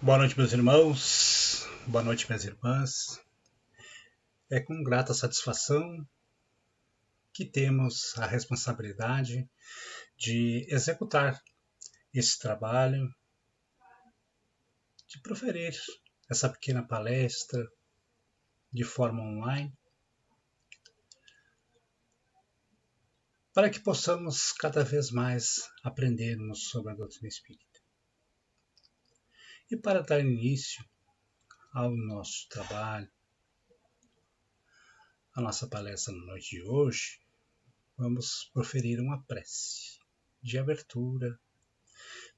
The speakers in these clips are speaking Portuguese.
Boa noite, meus irmãos. Boa noite, minhas irmãs. É com grata satisfação que temos a responsabilidade de executar esse trabalho, de proferir essa pequena palestra de forma online, para que possamos cada vez mais aprendermos sobre a doutrina espírita. E para dar início ao nosso trabalho, a nossa palestra na noite de hoje, vamos proferir uma prece de abertura,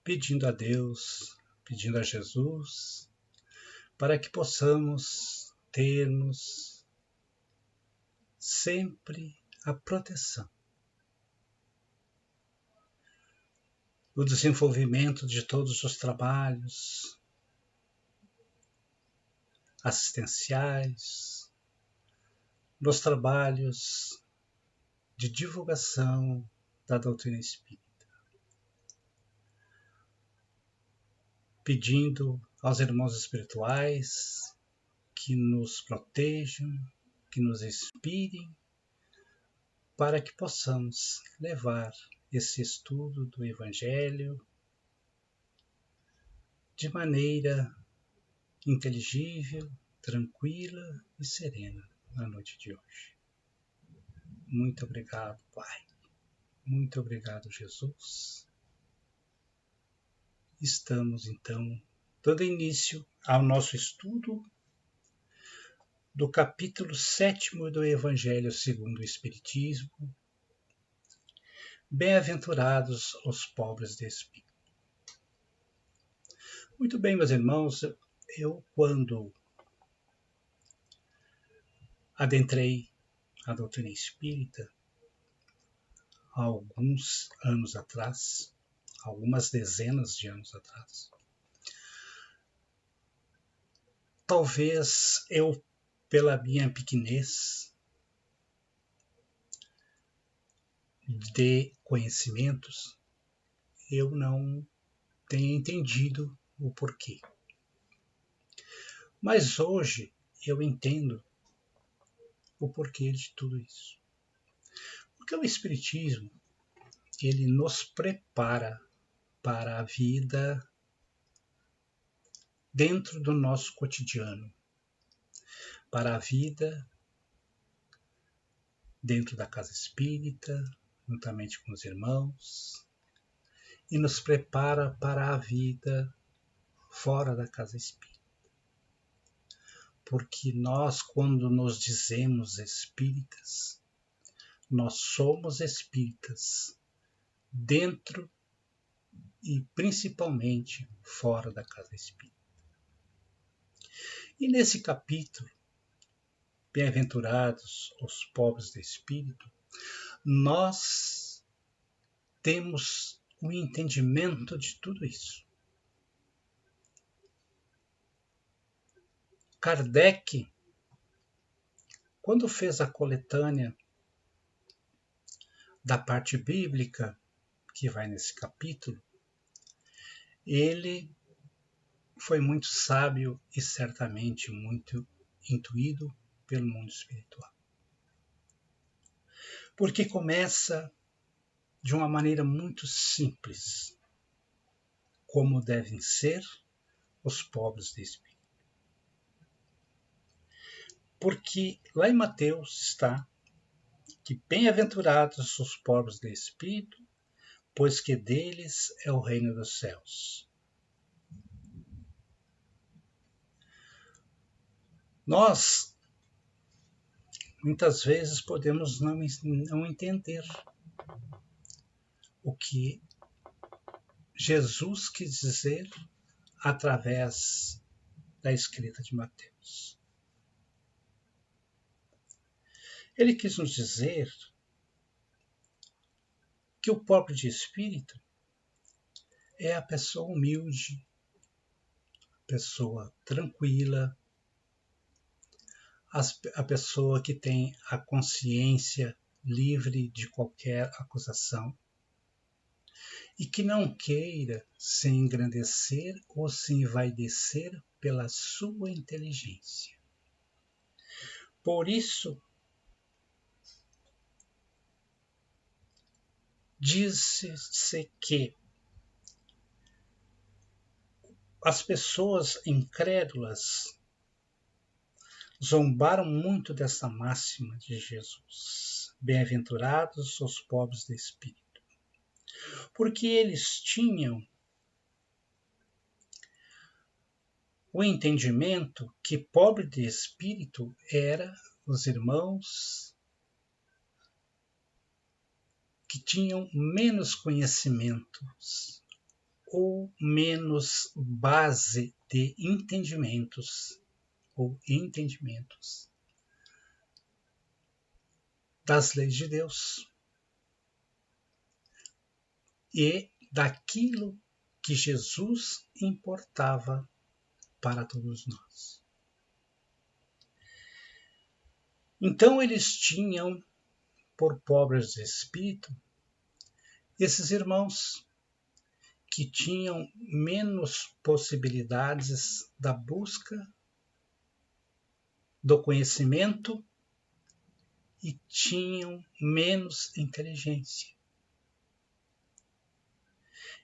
pedindo a Deus, pedindo a Jesus, para que possamos termos sempre a proteção, o desenvolvimento de todos os trabalhos assistenciais, nos trabalhos de divulgação da doutrina espírita, pedindo aos irmãos espirituais que nos protejam, que nos inspirem, para que possamos levar esse estudo do Evangelho de maneira inteligível, tranquila e serena na noite de hoje. Muito obrigado, Pai. Muito obrigado, Jesus. Estamos, então, dando início ao nosso estudo do capítulo 7º do Evangelho segundo o Espiritismo. Bem-aventurados os pobres de espírito. Muito bem, meus irmãos, eu quando adentrei a doutrina espírita, há alguns anos atrás, algumas dezenas de anos atrás, talvez eu, pela minha pequenez de conhecimentos, eu não tenha entendido o porquê. Mas hoje eu entendo o porquê de tudo isso. Porque o Espiritismo, ele nos prepara para a vida dentro do nosso cotidiano, para a vida dentro da casa espírita, juntamente com os irmãos, e nos prepara para a vida fora da casa espírita. Porque nós, quando nos dizemos espíritas, nós somos espíritas dentro e principalmente fora da casa espírita. E nesse capítulo, Bem-aventurados os pobres de espírito, nós temos um entendimento de tudo isso. Kardec, quando fez a coletânea da parte bíblica, que vai nesse capítulo, ele foi muito sábio e certamente muito intuído pelo mundo espiritual. Porque começa de uma maneira muito simples, como devem ser os pobres de espírito. Porque lá em Mateus está que bem-aventurados os pobres de espírito, pois que deles é o reino dos céus. Nós, muitas vezes, podemos não entender o que Jesus quis dizer através da escrita de Mateus. Ele quis nos dizer que o pobre de espírito é a pessoa humilde, a pessoa tranquila, a pessoa que tem a consciência livre de qualquer acusação e que não queira se engrandecer ou se envaidecer pela sua inteligência. Por isso, diz-se que as pessoas incrédulas zombaram muito dessa máxima de Jesus. Bem-aventurados os pobres de espírito. Porque eles tinham o entendimento que pobre de espírito era os irmãos que tinham menos conhecimentos ou menos base de entendimentos das leis de Deus e daquilo que Jesus importava para todos nós. Então eles tinham, por pobres de espírito, esses irmãos que tinham menos possibilidades da busca do conhecimento e tinham menos inteligência.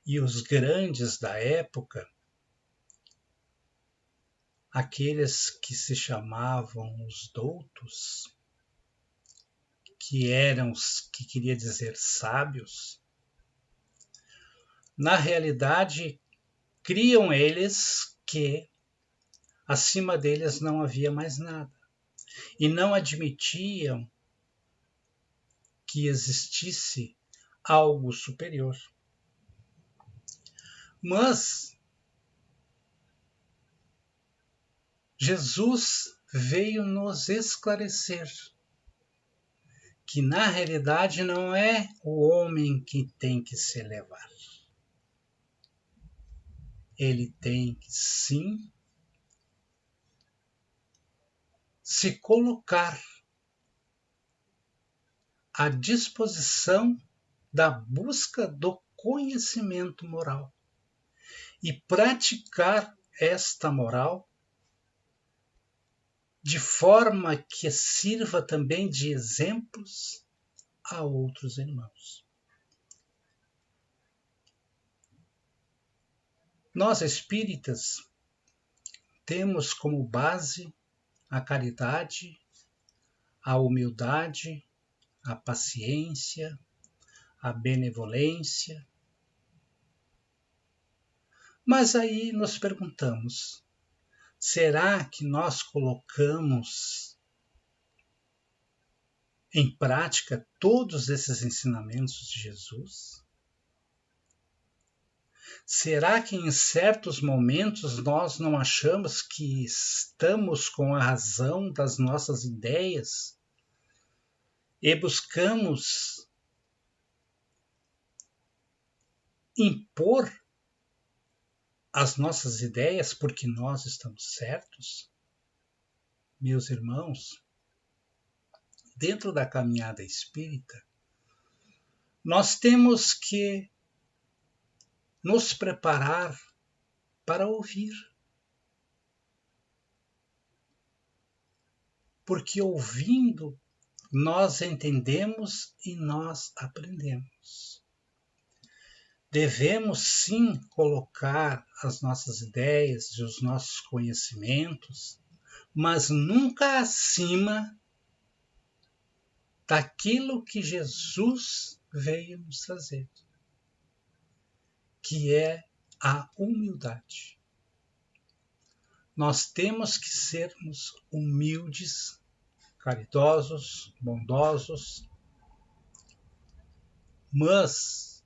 E os grandes da época, aqueles que se chamavam os doutos, que eram os que queria dizer sábios, na realidade criam eles que acima deles não havia mais nada e não admitiam que existisse algo superior. Mas Jesus veio nos esclarecer que na realidade não é o homem que tem que se elevar. Ele tem que sim se colocar à disposição da busca do conhecimento moral e praticar esta moral de forma que sirva também de exemplos a outros irmãos. Nós espíritas temos como base a caridade, a humildade, a paciência, a benevolência. Mas aí nos perguntamos, será que nós colocamos em prática todos esses ensinamentos de Jesus? Será que em certos momentos nós não achamos que estamos com a razão das nossas ideias e buscamos impor as nossas ideias porque nós estamos certos? Meus irmãos, dentro da caminhada espírita, nós temos que nos preparar para ouvir. Porque ouvindo, nós entendemos e nós aprendemos. Devemos sim colocar as nossas ideias e os nossos conhecimentos, mas nunca acima daquilo que Jesus veio nos trazer, que é a humildade. Nós temos que sermos humildes, caridosos, bondosos, mas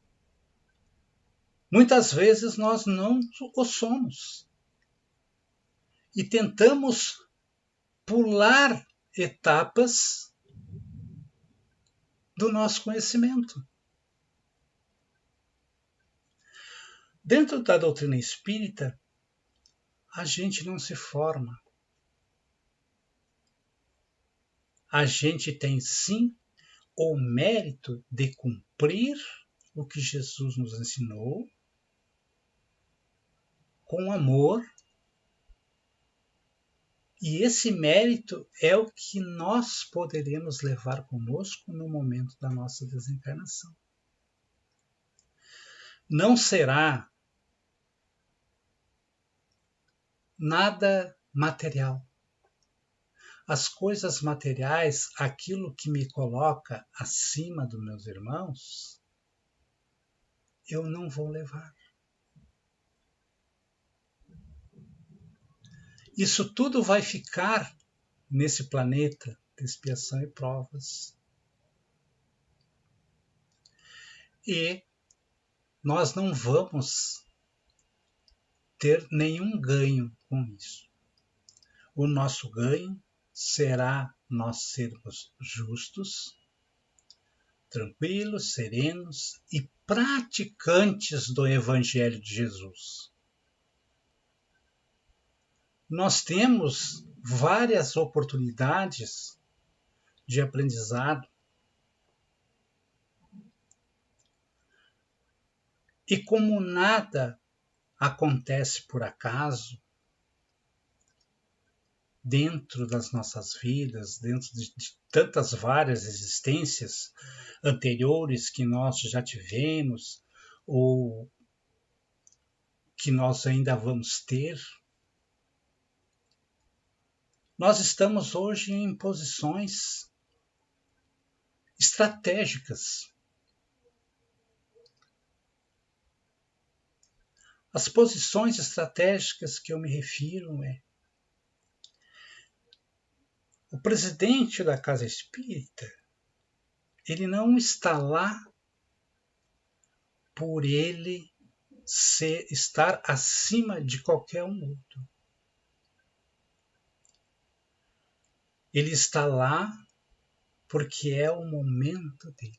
muitas vezes nós não o somos e tentamos pular etapas do nosso conhecimento. Dentro da doutrina espírita, a gente não se forma. A gente tem sim o mérito de cumprir o que Jesus nos ensinou, com amor, e esse mérito é o que nós poderemos levar conosco no momento da nossa desencarnação. Não será nada material. As coisas materiais, aquilo que me coloca acima dos meus irmãos, eu não vou levar. Isso tudo vai ficar nesse planeta de expiação e provas. E nós não vamos ter nenhum ganho com isso. O nosso ganho será nós sermos justos, tranquilos, serenos e praticantes do Evangelho de Jesus. Nós temos várias oportunidades de aprendizado e como nada acontece por acaso dentro das nossas vidas, dentro de tantas várias existências anteriores que nós já tivemos ou que nós ainda vamos ter, nós estamos hoje em posições estratégicas. As posições estratégicas que eu me refiro é o presidente da Casa Espírita, ele não está lá por ele estar acima de qualquer um outro. Ele está lá porque é o momento de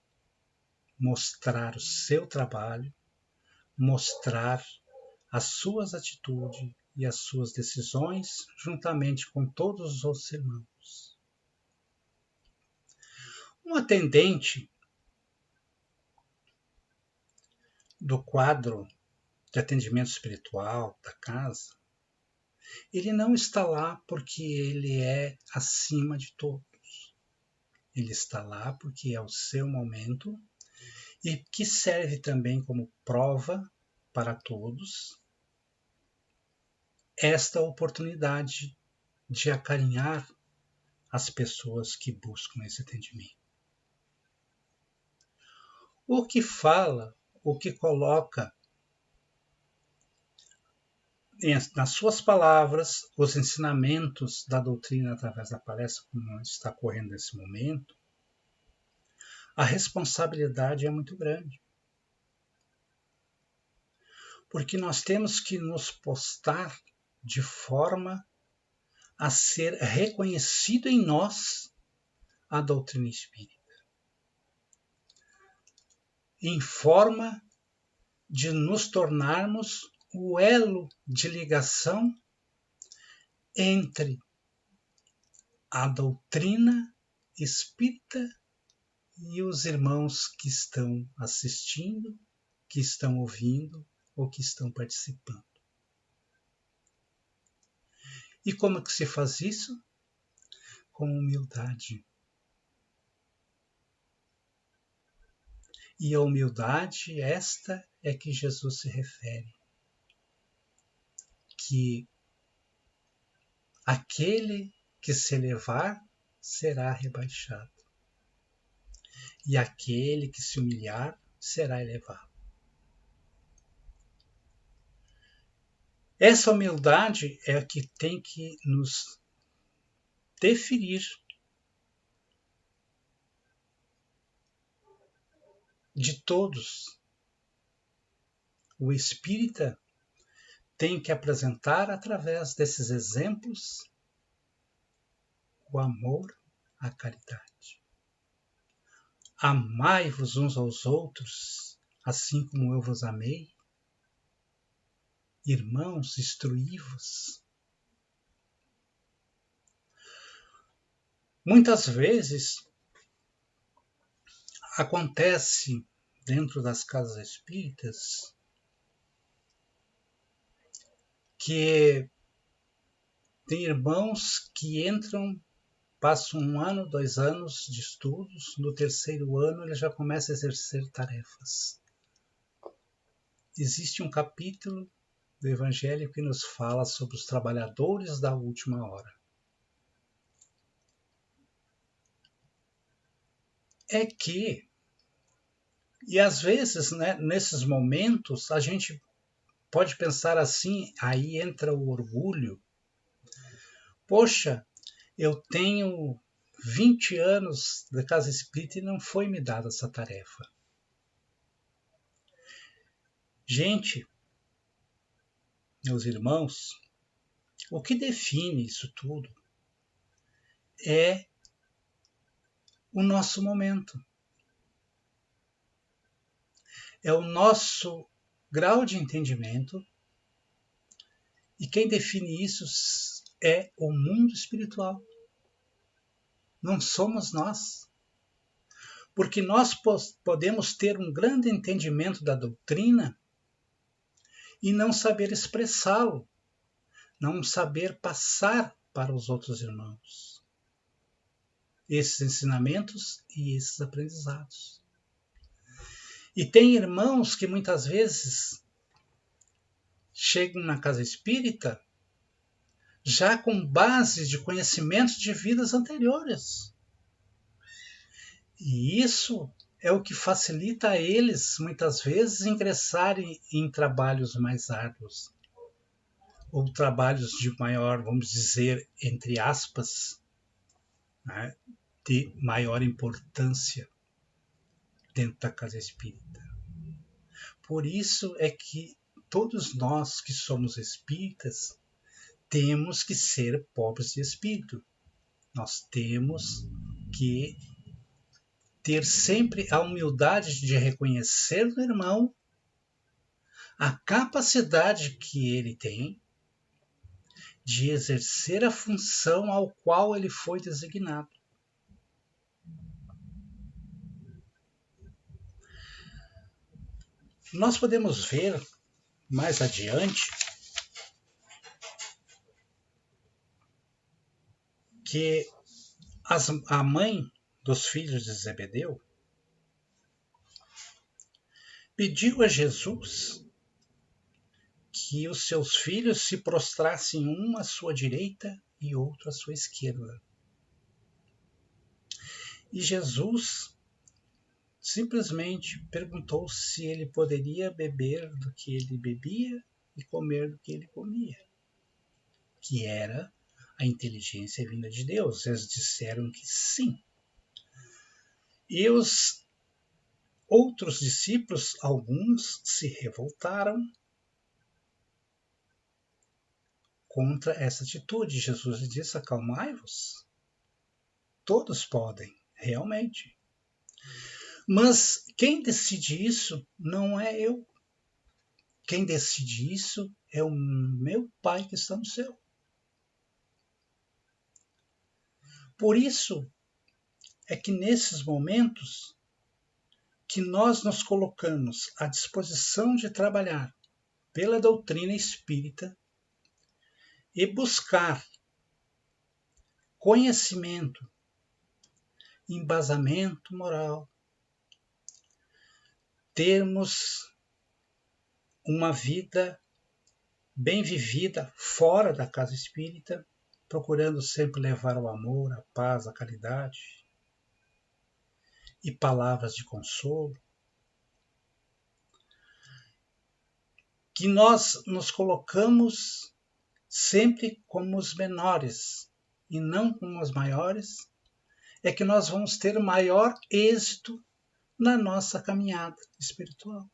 mostrar o seu trabalho, mostrar as suas atitudes e as suas decisões juntamente com todos os outros irmãos. Um atendente do quadro de atendimento espiritual da casa, ele não está lá porque ele é acima de todos. Ele está lá porque é o seu momento e que serve também como prova para todos esta oportunidade de acarinhar as pessoas que buscam esse atendimento. O que fala, o que coloca nas suas palavras os ensinamentos da doutrina através da palestra, como está ocorrendo nesse momento, a responsabilidade é muito grande. Porque nós temos que nos postar de forma a ser reconhecido em nós a doutrina espírita. Em forma de nos tornarmos o elo de ligação entre a doutrina espírita e os irmãos que estão assistindo, que estão ouvindo ou que estão participando. E como é que se faz isso? Com humildade. E a humildade, esta é que Jesus se refere. Que aquele que se elevar será rebaixado. E aquele que se humilhar será elevado. Essa humildade é a que tem que nos definir de todos. O espírita tem que apresentar através desses exemplos o amor, a caridade. Amai-vos uns aos outros, assim como eu vos amei. Irmãos, instruí-vos. Muitas vezes acontece dentro das casas espíritas que tem irmãos que entram, passam 1 ano, 2 anos de estudos, no 3º ano ele já começa a exercer tarefas. Existe um capítulo do Evangelho que nos fala sobre os trabalhadores da última hora. É que, e às vezes, né, nesses momentos, a gente pode pensar assim, aí entra o orgulho. Poxa, eu tenho 20 anos da casa espírita e não foi me dada essa tarefa. Gente, meus irmãos, o que define isso tudo é o nosso momento. É o nosso grau de entendimento, e quem define isso é o mundo espiritual. Não somos nós. Porque nós podemos ter um grande entendimento da doutrina e não saber expressá-lo, não saber passar para os outros irmãos esses ensinamentos e esses aprendizados. E tem irmãos que muitas vezes chegam na casa espírita já com bases de conhecimentos de vidas anteriores. E isso é o que facilita a eles, muitas vezes, ingressarem em trabalhos mais árduos, ou trabalhos de maior, vamos dizer, entre aspas, né, de maior importância dentro da casa espírita. Por isso é que todos nós que somos espíritas temos que ser pobres de espírito. Nós temos que ter sempre a humildade de reconhecer no irmão a capacidade que ele tem de exercer a função ao qual ele foi designado. Nós podemos ver mais adiante que a mãe dos filhos de Zebedeu pediu a Jesus que os seus filhos se prostrassem um à sua direita e outro à sua esquerda. E Jesus simplesmente perguntou se ele poderia beber do que ele bebia e comer do que ele comia, que era a inteligência vinda de Deus. Eles disseram que sim. E os outros discípulos, alguns, se revoltaram contra essa atitude. Jesus lhe disse: acalmai-vos. Todos podem, realmente. Mas quem decide isso não é eu. Quem decide isso é o meu Pai que está no céu. Por isso é que nesses momentos que nós nos colocamos à disposição de trabalhar pela doutrina espírita e buscar conhecimento, embasamento moral, termos uma vida bem vivida fora da casa espírita, procurando sempre levar o amor, a paz, a caridade e palavras de consolo, que nós nos colocamos sempre como os menores e não como os maiores, é que nós vamos ter maior êxito na nossa caminhada espiritual.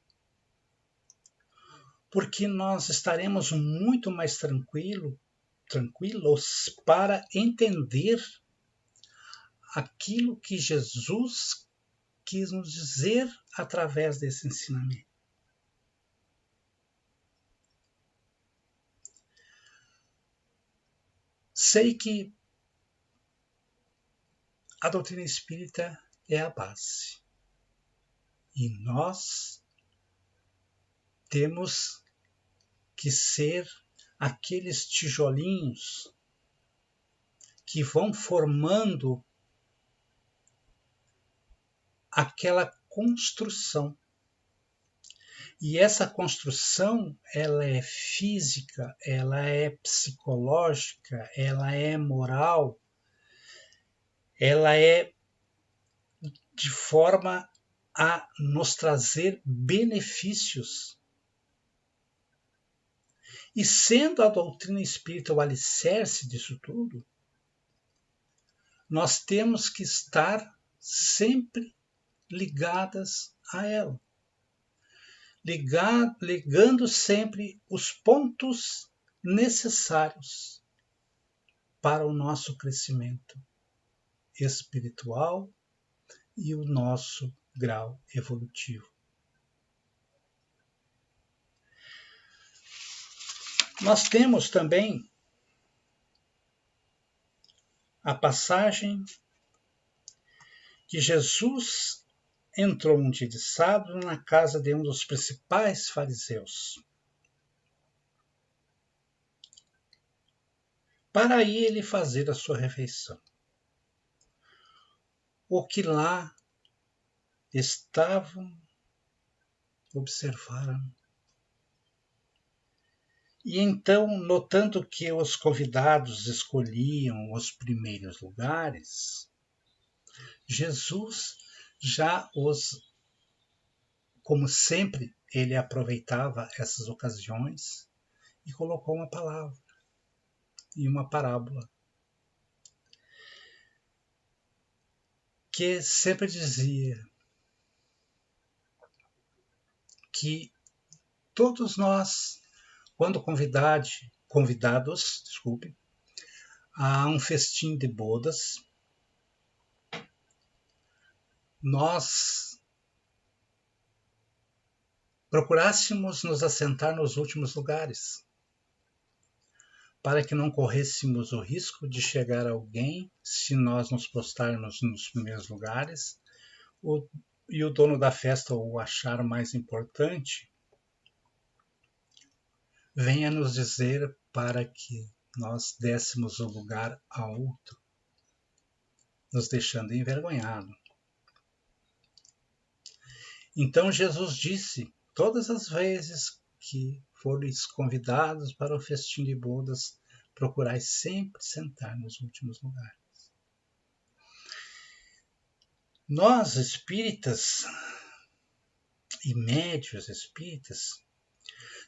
Porque nós estaremos muito mais tranquilos para entender aquilo que Jesus quis nos dizer através desse ensinamento. Sei que a doutrina espírita é a base. E nós temos que ser aqueles tijolinhos que vão formando aquela construção. E essa construção, ela é física, ela é psicológica, ela é moral, ela é de forma a nos trazer benefícios. E sendo a doutrina espírita o alicerce disso tudo, nós temos que estar sempre ligadas a ela. Ligando sempre os pontos necessários para o nosso crescimento espiritual e o nosso grau evolutivo. Nós temos também a passagem que Jesus entrou um dia de sábado na casa de um dos principais fariseus, para ele fazer a sua refeição. O que lá estavam observaram. E então, notando que os convidados escolhiam os primeiros lugares, Jesus já como sempre, ele aproveitava essas ocasiões e colocou uma palavra e uma parábola que sempre dizia que todos nós, quando convidados, a um festim de bodas, nós procurássemos nos assentar nos últimos lugares, para que não corrêssemos o risco de chegar alguém, se nós nos postarmos nos primeiros lugares, e o dono da festa o achar mais importante, venha nos dizer para que nós dessemos o lugar a outro, nos deixando envergonhado. Então Jesus disse, todas as vezes que foreis convidados para o festim de bodas, procurai sempre sentar nos últimos lugares. Nós, espíritas e médiuns espíritas,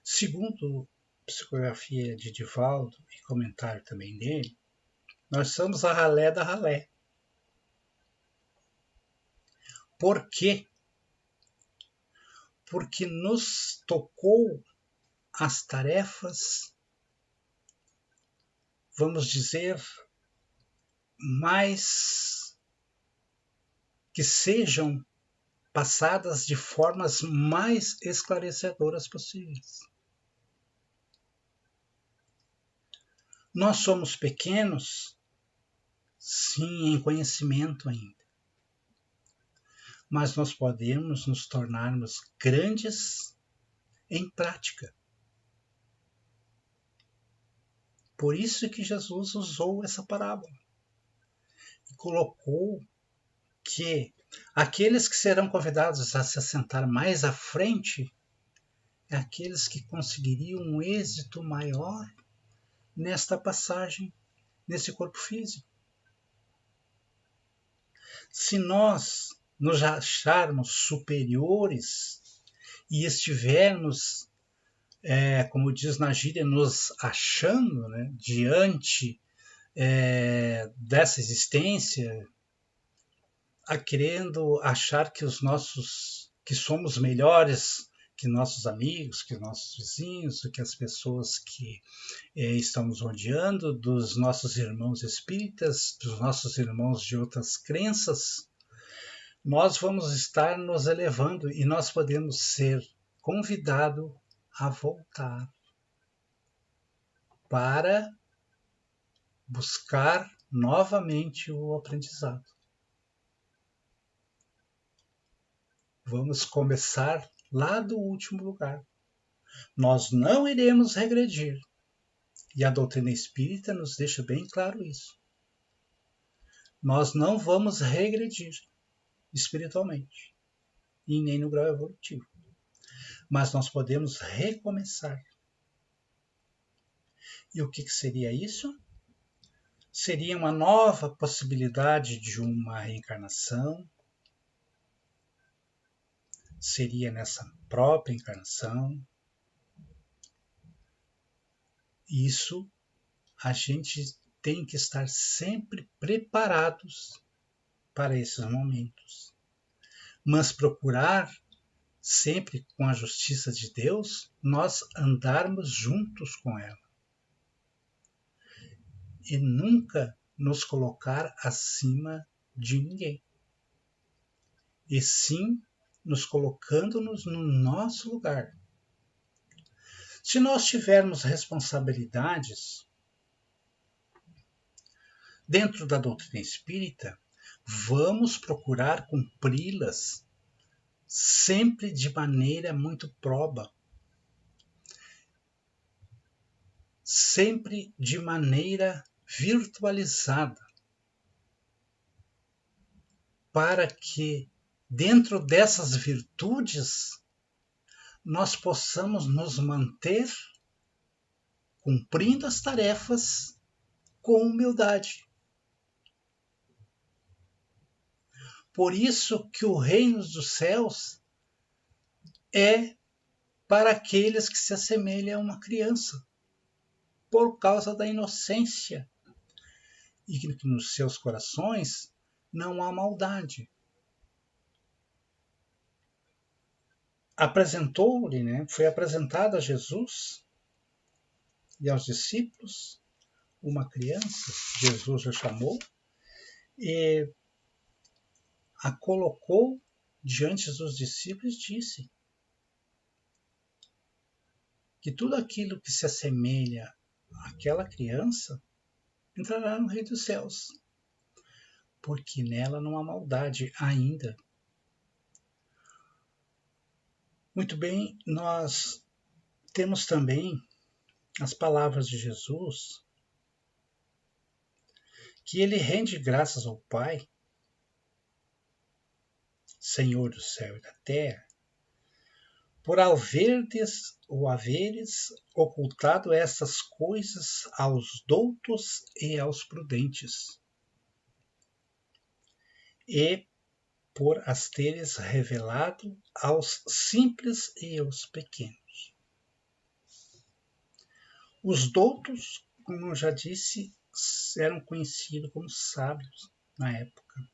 segundo psicografia de Divaldo e comentário também dele, nós somos a ralé da ralé. Por quê? Porque nos tocou as tarefas, vamos dizer, mais que sejam passadas de formas mais esclarecedoras possíveis. Nós somos pequenos, sim, em conhecimento ainda. Mas nós podemos nos tornarmos grandes em prática. Por isso que Jesus usou essa parábola. E colocou que aqueles que serão convidados a se assentar mais à frente é aqueles que conseguiriam um êxito maior nesta passagem, nesse corpo físico. Se nós nos acharmos superiores e estivermos, como diz na gíria, nos achando, né, diante dessa existência, querendo achar que que somos melhores que nossos amigos, que nossos vizinhos, que as pessoas que estamos rodeando, dos nossos irmãos espíritas, dos nossos irmãos de outras crenças, nós vamos estar nos elevando e nós podemos ser convidados a voltar para buscar novamente o aprendizado. Vamos começar lá do último lugar. Nós não iremos regredir. E a doutrina espírita nos deixa bem claro isso. Nós não vamos regredir espiritualmente, e nem no grau evolutivo. Mas nós podemos recomeçar. E o que seria isso? Seria uma nova possibilidade de uma reencarnação. Seria nessa própria encarnação. Isso a gente tem que estar sempre preparados para esses momentos. Mas procurar, sempre com a justiça de Deus, nós andarmos juntos com ela. E nunca nos colocar acima de ninguém. E sim, nos colocando-nos no nosso lugar. Se nós tivermos responsabilidades dentro da doutrina espírita, vamos procurar cumpri-las sempre de maneira muito proba, sempre de maneira virtualizada, para que dentro dessas virtudes nós possamos nos manter cumprindo as tarefas com humildade. Por isso que o reino dos céus é para aqueles que se assemelham a uma criança, por causa da inocência, e que nos seus corações não há maldade. Foi apresentado a Jesus e aos discípulos uma criança, Jesus a chamou, e a colocou diante dos discípulos e disse que tudo aquilo que se assemelha àquela criança entrará no reino dos céus, porque nela não há maldade ainda. Muito bem, nós temos também as palavras de Jesus, que ele rende graças ao Pai, Senhor do céu e da terra, por haveres ocultado essas coisas aos doutos e aos prudentes, e por as teres revelado aos simples e aos pequenos. Os doutos, como eu já disse, eram conhecidos como sábios na época.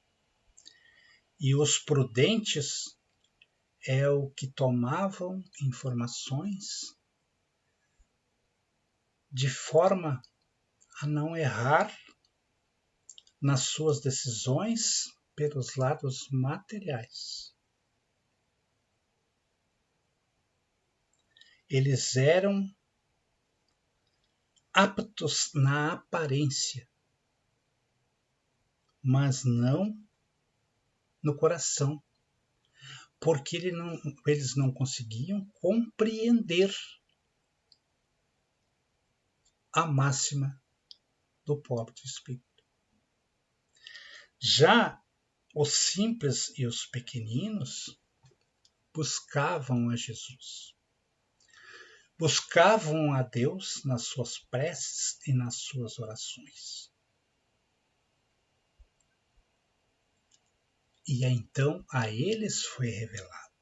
E os prudentes é o que tomavam informações de forma a não errar nas suas decisões pelos lados materiais. Eles eram aptos na aparência, mas não no coração, porque eles não conseguiam compreender a máxima do pobre de espírito. Já os simples e os pequeninos buscavam a Jesus. Buscavam a Deus nas suas preces e nas suas orações. E então a eles foi revelado.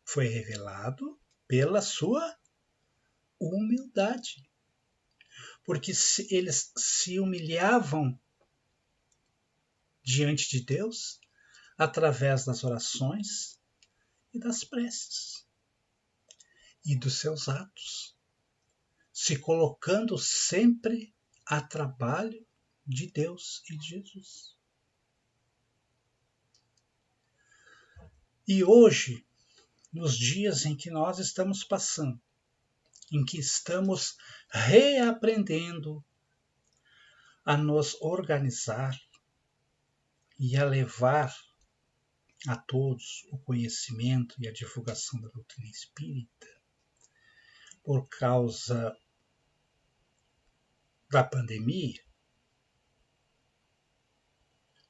Foi revelado pela sua humildade. Porque eles se humilhavam diante de Deus através das orações e das preces e dos seus atos, se colocando sempre a trabalho de Deus e de Jesus. E hoje, nos dias em que nós estamos passando, em que estamos reaprendendo a nos organizar e a levar a todos o conhecimento e a divulgação da doutrina espírita, por causa da pandemia,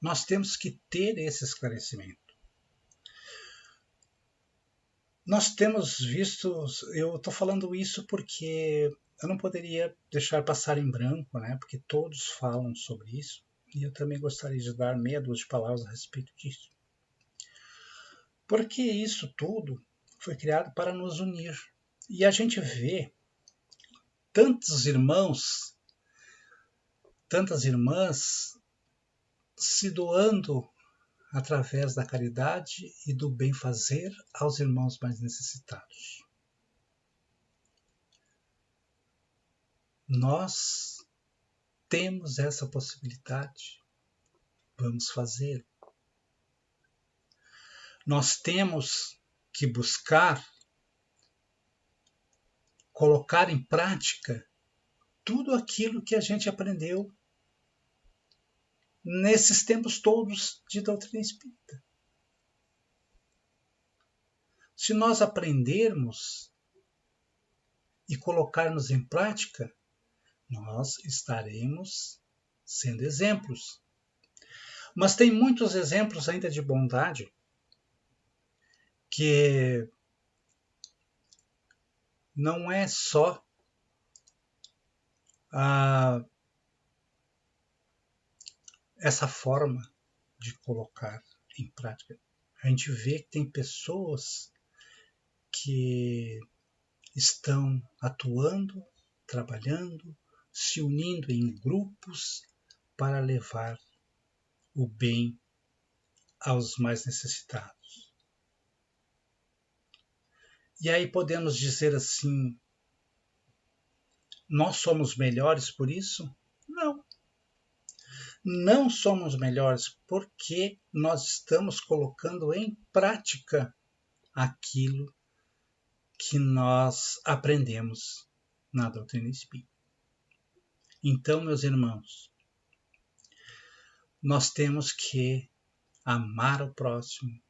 nós temos que ter esse esclarecimento. Nós temos visto, eu estou falando isso porque eu não poderia deixar passar em branco, né? Porque todos falam sobre isso, e eu também gostaria de dar meia dúzia de palavras a respeito disso. Porque isso tudo foi criado para nos unir. E a gente vê tantos irmãos, tantas irmãs se doando através da caridade e do bem-fazer aos irmãos mais necessitados. Nós temos essa possibilidade. Vamos fazer. Nós temos que buscar colocar em prática tudo aquilo que a gente aprendeu nesses tempos todos de doutrina espírita. Se nós aprendermos e colocarmos em prática, nós estaremos sendo exemplos. Mas tem muitos exemplos ainda de bondade que não é só essa forma de colocar em prática. A gente vê que tem pessoas que estão atuando, trabalhando, se unindo em grupos para levar o bem aos mais necessitados. E aí podemos dizer assim, nós somos melhores por isso? Não. Não somos melhores porque nós estamos colocando em prática aquilo que nós aprendemos na doutrina espírita. Então, meus irmãos, nós temos que amar o próximo,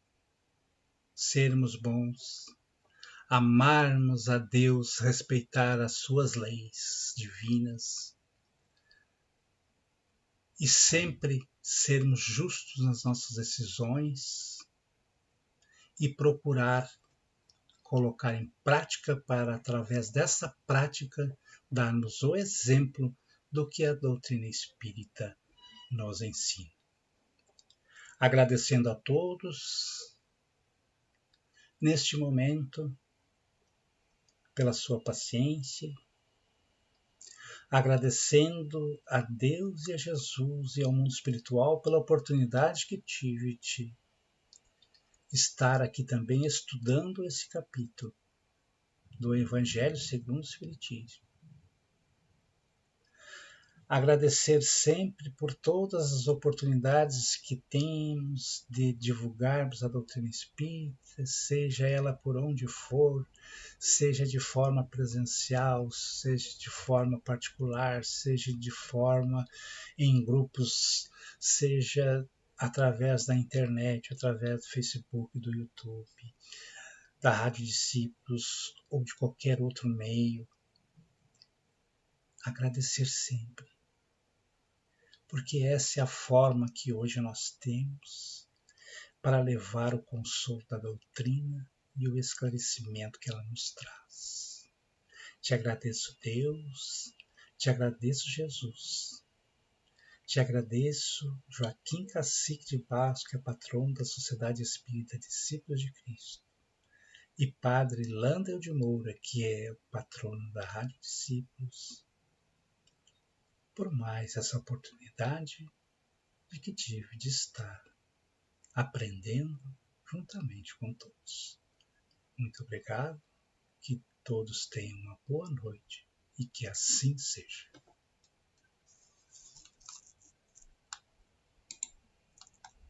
sermos bons, amarmos a Deus, respeitar as suas leis divinas e sempre sermos justos nas nossas decisões e procurar colocar em prática para, através dessa prática, darmos o exemplo do que a doutrina espírita nos ensina. Agradecendo a todos, neste momento, pela sua paciência, agradecendo a Deus e a Jesus e ao mundo espiritual pela oportunidade que tive de estar aqui também estudando esse capítulo do Evangelho segundo o Espiritismo. Agradecer sempre por todas as oportunidades que temos de divulgarmos a doutrina espírita, seja ela por onde for, seja de forma presencial, seja de forma particular, seja de forma em grupos, seja através da internet, através do Facebook, do YouTube, da Rádio Discípulos ou de qualquer outro meio. Agradecer sempre. Porque essa é a forma que hoje nós temos para levar o consolo da doutrina e o esclarecimento que ela nos traz. Te agradeço, Deus, te agradeço, Jesus, te agradeço, Joaquim Cacique de Barros, que é patrono da Sociedade Espírita Discípulos de Cristo, e Padre Landel de Moura, que é o patrono da Rádio Discípulos, por mais essa oportunidade de que tive de estar aprendendo juntamente com todos. Muito obrigado, que todos tenham uma boa noite e que assim seja.